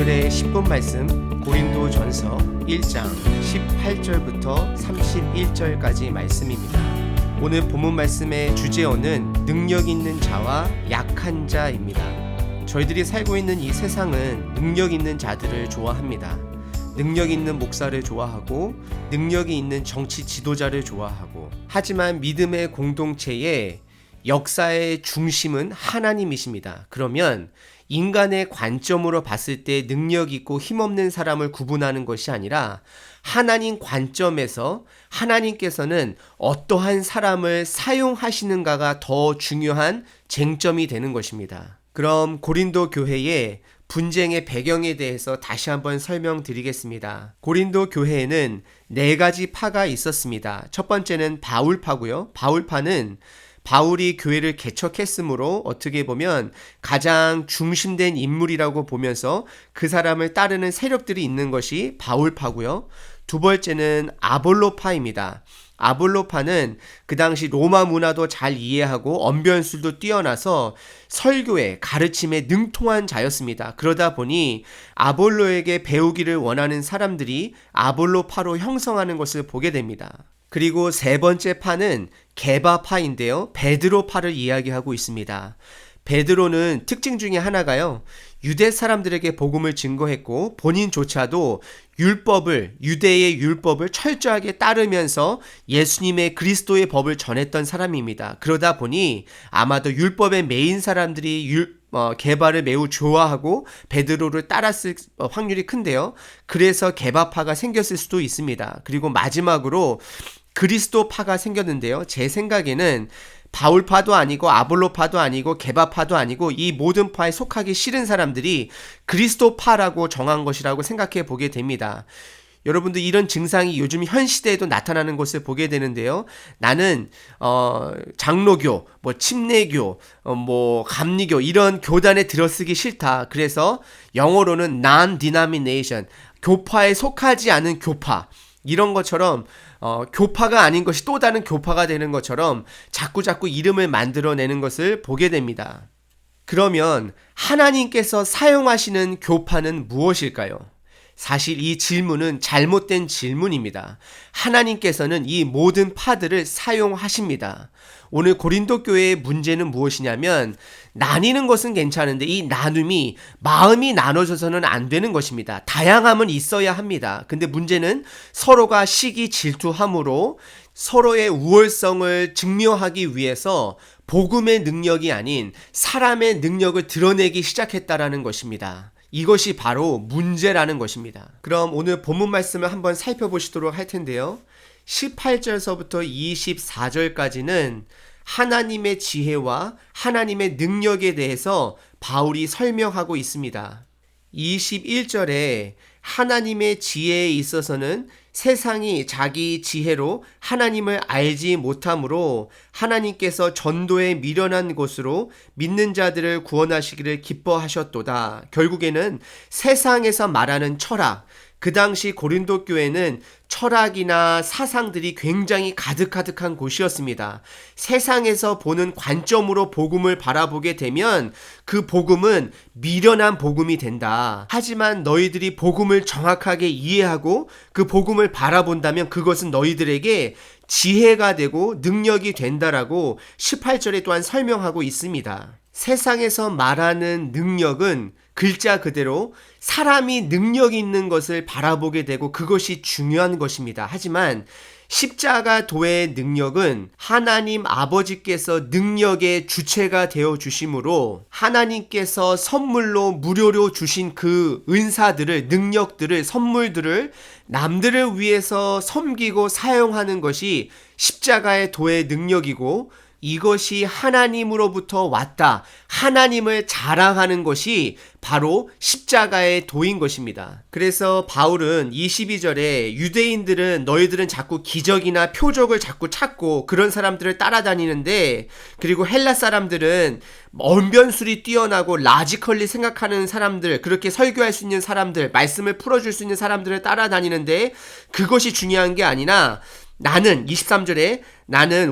오늘의 10분 말씀 고린도전서 1장 18절부터 31절까지 말씀입니다. 오늘 본문 말씀의 주제어는 능력 있는 자와 약한 자입니다. 저희들이 살고 있는 이 세상은 능력 있는 자들을 좋아합니다. 능력 있는 목사를 좋아하고 능력이 있는 정치 지도자를 좋아하고, 하지만 믿음의 공동체의 역사의 중심은 하나님이십니다. 그러면 인간의 관점으로 봤을 때 능력 있고 힘없는 사람을 구분하는 것이 아니라 하나님 관점에서 하나님께서는 어떠한 사람을 사용하시는가가 더 중요한 쟁점이 되는 것입니다. 그럼 고린도 교회의 분쟁의 배경에 대해서 다시 한번 설명드리겠습니다. 고린도 교회에는 4가지 파가 있었습니다. 첫 번째는 바울파고요. 바울파는 바울이 교회를 개척했으므로 어떻게 보면 가장 중심된 인물이라고 보면서 그 사람을 따르는 세력들이 있는 것이 바울파고요. 두 번째는 아볼로파입니다. 아볼로파는 그 당시 로마 문화도 잘 이해하고 언변술도 뛰어나서 설교에 가르침에 능통한 자였습니다. 그러다 보니 아볼로에게 배우기를 원하는 사람들이 아볼로파로 형성하는 것을 보게 됩니다. 그리고 세 번째 파는 게바파인데요, 베드로파를 이야기하고 있습니다. 베드로는 특징 중에 하나가요, 유대 사람들에게 복음을 증거했고 본인조차도 유대의 율법을 철저하게 따르면서 예수님의 그리스도의 법을 전했던 사람입니다. 그러다 보니 아마도 율법에 매인 사람들이 게바를 매우 좋아하고 베드로를 따랐을 확률이 큰데요. 그래서 게바파가 생겼을 수도 있습니다. 그리고 마지막으로 그리스도파가 생겼는데요. 제 생각에는 바울파도 아니고 아볼로파도 아니고 게바파도 아니고 이 모든 파에 속하기 싫은 사람들이 그리스도파라고 정한 것이라고 생각해 보게 됩니다. 여러분들, 이런 증상이 요즘 현 시대에도 나타나는 것을 보게 되는데요. 나는 장로교, 침례교, 감리교 이런 교단에 들어쓰기 싫다. 그래서 영어로는 non-denomination, 교파에 속하지 않은 교파, 이런 것처럼 교파가 아닌 것이 또 다른 교파가 되는 것처럼 자꾸 이름을 만들어내는 것을 보게 됩니다. 그러면 하나님께서 사용하시는 교파는 무엇일까요? 사실 이 질문은 잘못된 질문입니다. 하나님께서는 이 모든 파들을 사용하십니다. 오늘 고린도 교회의 문제는 무엇이냐면, 나뉘는 것은 괜찮은데 이 나눔이 마음이 나눠져서는 안 되는 것입니다. 다양함은 있어야 합니다. 근데 문제는 서로가 시기 질투함으로 서로의 우월성을 증명하기 위해서 복음의 능력이 아닌 사람의 능력을 드러내기 시작했다라는 것입니다. 이것이 바로 문제라는 것입니다. 그럼 오늘 본문 말씀을 한번 살펴보시도록 할 텐데요. 18절서부터 24절까지는 하나님의 지혜와 하나님의 능력에 대해서 바울이 설명하고 있습니다. 21절에 하나님의 지혜에 있어서는 세상이 자기 지혜로 하나님을 알지 못하므로 하나님께서 전도에 미련한 곳으로 믿는 자들을 구원하시기를 기뻐하셨도다. 결국에는 세상에서 말하는 철학, 그 당시 고린도 교회는 철학이나 사상들이 굉장히 가득한 곳이었습니다. 세상에서 보는 관점으로 복음을 바라보게 되면 그 복음은 미련한 복음이 된다. 하지만 너희들이 복음을 정확하게 이해하고 그 복음을 바라본다면 그것은 너희들에게 지혜가 되고 능력이 된다라고 18절에 또한 설명하고 있습니다. 세상에서 말하는 능력은 글자 그대로 사람이 능력 있는 것을 바라보게 되고 그것이 중요한 것입니다. 하지만 십자가 도의 능력은 하나님 아버지께서 능력의 주체가 되어 주심으로 하나님께서 선물로 무료로 주신 그 은사들을, 능력들을, 선물들을 남들을 위해서 섬기고 사용하는 것이 십자가의 도의 능력이고, 이것이 하나님으로부터 왔다, 하나님을 자랑하는 것이 바로 십자가의 도인 것입니다. 그래서 바울은 22절에 유대인들은 너희들은 자꾸 기적이나 표적을 자꾸 찾고 그런 사람들을 따라다니는데, 그리고 헬라 사람들은 언변술이 뛰어나고 라지컬리 생각하는 사람들, 그렇게 설교할 수 있는 사람들, 말씀을 풀어줄 수 있는 사람들을 따라다니는데 그것이 중요한 게 아니라 나는, 23절에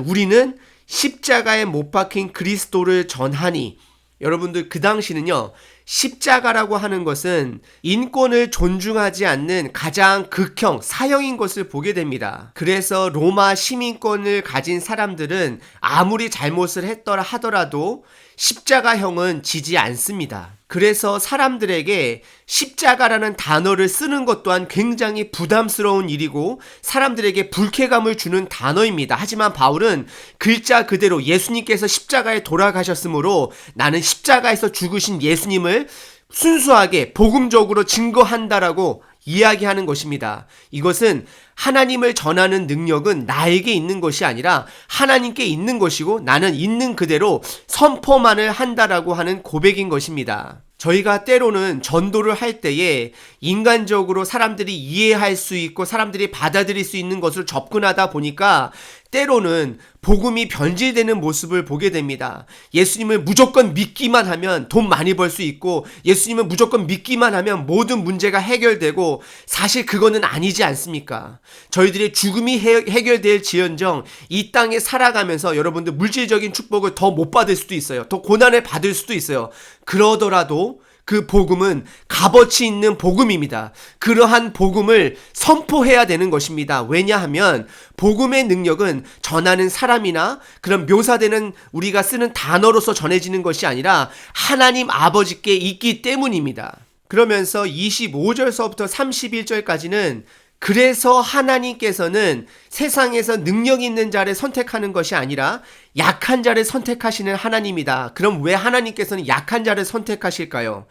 우리는 십자가에 못 박힌 그리스도를 전하니. 여러분들, 그 당시는요, 십자가라고 하는 것은 인권을 존중하지 않는 가장 극형, 사형인 것을 보게 됩니다. 그래서 로마 시민권을 가진 사람들은 아무리 잘못을 했더라 하더라도 십자가형은 지지 않습니다. 그래서 사람들에게 십자가라는 단어를 쓰는 것 또한 굉장히 부담스러운 일이고 사람들에게 불쾌감을 주는 단어입니다. 하지만 바울은 글자 그대로 예수님께서 십자가에 돌아가셨으므로 나는 십자가에서 죽으신 예수님을 순수하게 복음적으로 증거한다라고 이야기하는 것입니다. 이것은 하나님을 전하는 능력은 나에게 있는 것이 아니라 하나님께 있는 것이고 나는 있는 그대로 선포만을 한다라고 하는 고백인 것입니다. 저희가 때로는 전도를 할 때에 인간적으로 사람들이 이해할 수 있고 사람들이 받아들일 수 있는 것으로 접근하다 보니까 때로는 복음이 변질되는 모습을 보게 됩니다. 예수님을 무조건 믿기만 하면 돈 많이 벌 수 있고 예수님을 무조건 믿기만 하면 모든 문제가 해결되고 사실 그거는 아니지 않습니까? 저희들의 죽음이 해결될 지연정 이 땅에 살아가면서 여러분들 물질적인 축복을 더 못 받을 수도 있어요. 더 고난을 받을 수도 있어요. 그러더라도 그 복음은 값어치 있는 복음입니다. 그러한 복음을 선포해야 되는 것입니다. 왜냐하면 복음의 능력은 전하는 사람이나 그런 묘사되는 우리가 쓰는 단어로서 전해지는 것이 아니라 하나님 아버지께 있기 때문입니다. 그러면서 25절서부터 31절까지는 그래서 하나님께서는 세상에서 능력 있는 자를 선택하는 것이 아니라 약한 자를 선택하시는 하나님이다. 그럼 왜 하나님께서는 약한 자를 선택하실까요?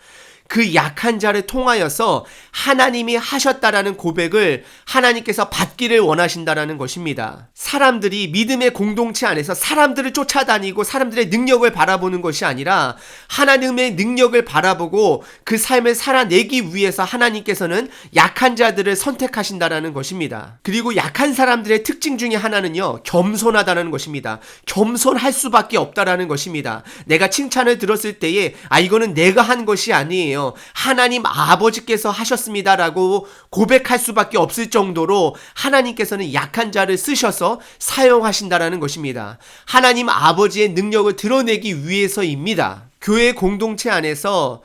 그 약한 자를 통하여서 하나님이 하셨다라는 고백을 하나님께서 받기를 원하신다라는 것입니다. 사람들이 믿음의 공동체 안에서 사람들을 쫓아다니고 사람들의 능력을 바라보는 것이 아니라 하나님의 능력을 바라보고 그 삶을 살아내기 위해서 하나님께서는 약한 자들을 선택하신다라는 것입니다. 그리고 약한 사람들의 특징 중에 하나는요, 겸손하다는 것입니다. 겸손할 수밖에 없다라는 것입니다. 내가 칭찬을 들었을 때에 이거는 내가 한 것이 아니에요. 하나님 아버지께서 하셨습니다라고 고백할 수밖에 없을 정도로 하나님께서는 약한 자를 쓰셔서 사용하신다라는 것입니다. 하나님 아버지의 능력을 드러내기 위해서입니다. 교회 공동체 안에서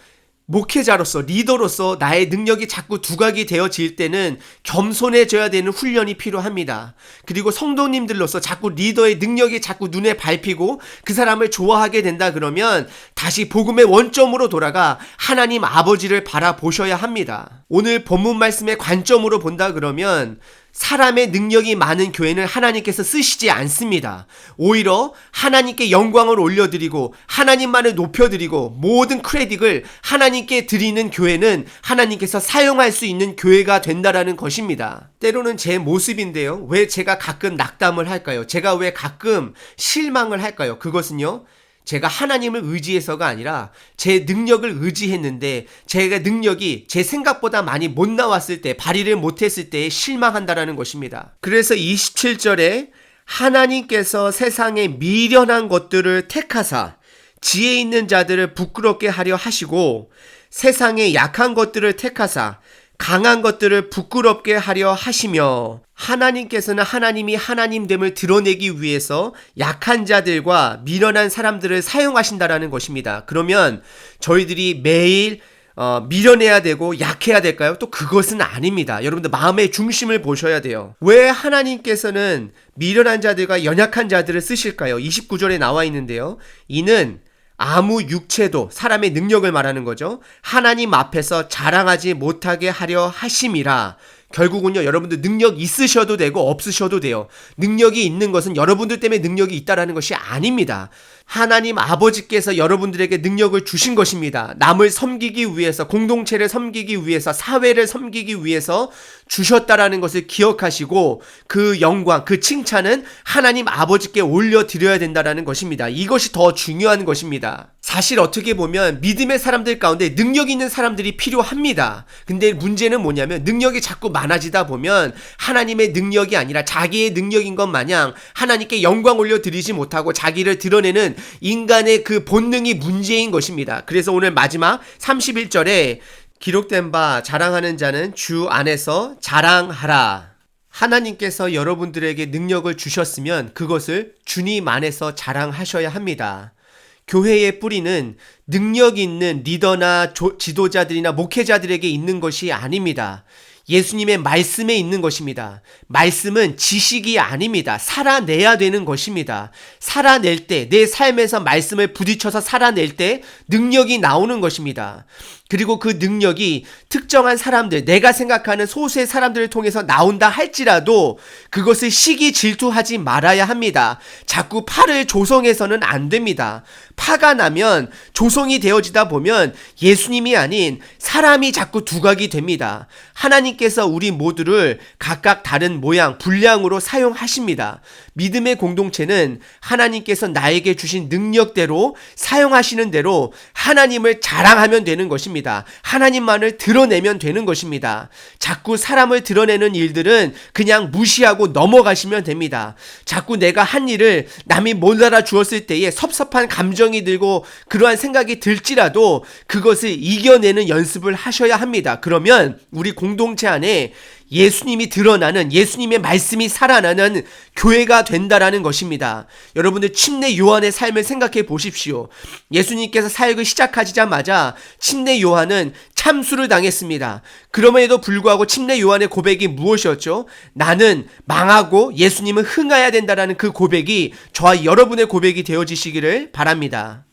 목회자로서 리더로서 나의 능력이 자꾸 두각이 되어질 때는 겸손해져야 되는 훈련이 필요합니다. 그리고 성도님들로서 자꾸 리더의 능력이 자꾸 눈에 밟히고 그 사람을 좋아하게 된다 그러면 다시 복음의 원점으로 돌아가 하나님 아버지를 바라보셔야 합니다. 오늘 본문 말씀의 관점으로 본다 그러면 사람의 능력이 많은 교회는 하나님께서 쓰시지 않습니다. 오히려 하나님께 영광을 올려드리고 하나님만을 높여드리고 모든 크레딧을 하나님께 드리는 교회는 하나님께서 사용할 수 있는 교회가 된다라는 것입니다. 때로는 제 모습인데요. 왜 제가 가끔 낙담을 할까요? 제가 왜 가끔 실망을 할까요? 그것은요, 제가 하나님을 의지해서가 아니라 제 능력을 의지했는데 제가 능력이 제 생각보다 많이 못 나왔을 때, 발휘를 못했을 때 실망한다라는 것입니다. 그래서 27절에 하나님께서 세상에 미련한 것들을 택하사 지혜 있는 자들을 부끄럽게 하려 하시고 세상에 약한 것들을 택하사 강한 것들을 부끄럽게 하려 하시며, 하나님께서는 하나님이 하나님됨을 드러내기 위해서 약한 자들과 미련한 사람들을 사용하신다라는 것입니다. 그러면 저희들이 매일 미련해야 되고 약해야 될까요? 또 그것은 아닙니다. 여러분들 마음의 중심을 보셔야 돼요. 왜 하나님께서는 미련한 자들과 연약한 자들을 쓰실까요? 29절에 나와 있는데요. 이는 아무 육체도, 사람의 능력을 말하는 거죠, 하나님 앞에서 자랑하지 못하게 하려 하심이라. 결국은요, 여러분들 능력 있으셔도 되고 없으셔도 돼요. 능력이 있는 것은 여러분들 때문에 능력이 있다라는 것이 아닙니다. 하나님 아버지께서 여러분들에게 능력을 주신 것입니다. 남을 섬기기 위해서, 공동체를 섬기기 위해서, 사회를 섬기기 위해서 주셨다라는 것을 기억하시고 그 영광, 그 칭찬은 하나님 아버지께 올려드려야 된다라는 것입니다. 이것이 더 중요한 것입니다. 사실 어떻게 보면 믿음의 사람들 가운데 능력 있는 사람들이 필요합니다. 근데 문제는 뭐냐면 능력이 자꾸 많아지다 보면 하나님의 능력이 아니라 자기의 능력인 것 마냥 하나님께 영광 올려드리지 못하고 자기를 드러내는 인간의 그 본능이 문제인 것입니다. 그래서 오늘 마지막 31절에 기록된 바 자랑하는 자는 주 안에서 자랑하라. 하나님께서 여러분들에게 능력을 주셨으면 그것을 주님 안에서 자랑하셔야 합니다. 교회의 뿌리는 능력 있는 리더나 지도자들이나 목회자들에게 있는 것이 아닙니다. 예수님의 말씀에 있는 것입니다. 말씀은 지식이 아닙니다. 살아내야 되는 것입니다. 살아낼 때, 내 삶에서 말씀을 부딪혀서 살아낼 때 능력이 나오는 것입니다. 그리고 그 능력이 특정한 사람들, 내가 생각하는 소수의 사람들을 통해서 나온다 할지라도 그것을 시기 질투하지 말아야 합니다. 자꾸 파를 조성해서는 안 됩니다. 파가 나면 조성이 되어지다 보면 예수님이 아닌 사람이 자꾸 두각이 됩니다. 하나님께서 우리 모두를 각각 다른 모양, 분량으로 사용하십니다. 믿음의 공동체는 하나님께서 나에게 주신 능력대로 사용하시는 대로 하나님을 자랑하면 되는 것입니다. 하나님만을 드러내면 되는 것입니다. 자꾸 사람을 드러내는 일들은 그냥 무시하고 넘어가시면 됩니다. 자꾸 내가 한 일을 남이 못 알아주었을 때에 섭섭한 감정이 들고 그러한 생각이 들지라도 그것을 이겨내는 연습을 하셔야 합니다. 그러면 우리 공동체 안에 예수님이 드러나는, 예수님의 말씀이 살아나는 교회가 된다라는 것입니다. 여러분들 침례 요한의 삶을 생각해 보십시오. 예수님께서 사역을 시작하시자마자 침례 요한은 참수를 당했습니다. 그럼에도 불구하고 침례 요한의 고백이 무엇이었죠? 나는 망하고 예수님은 흥하여야 된다라는 그 고백이 저와 여러분의 고백이 되어지시기를 바랍니다.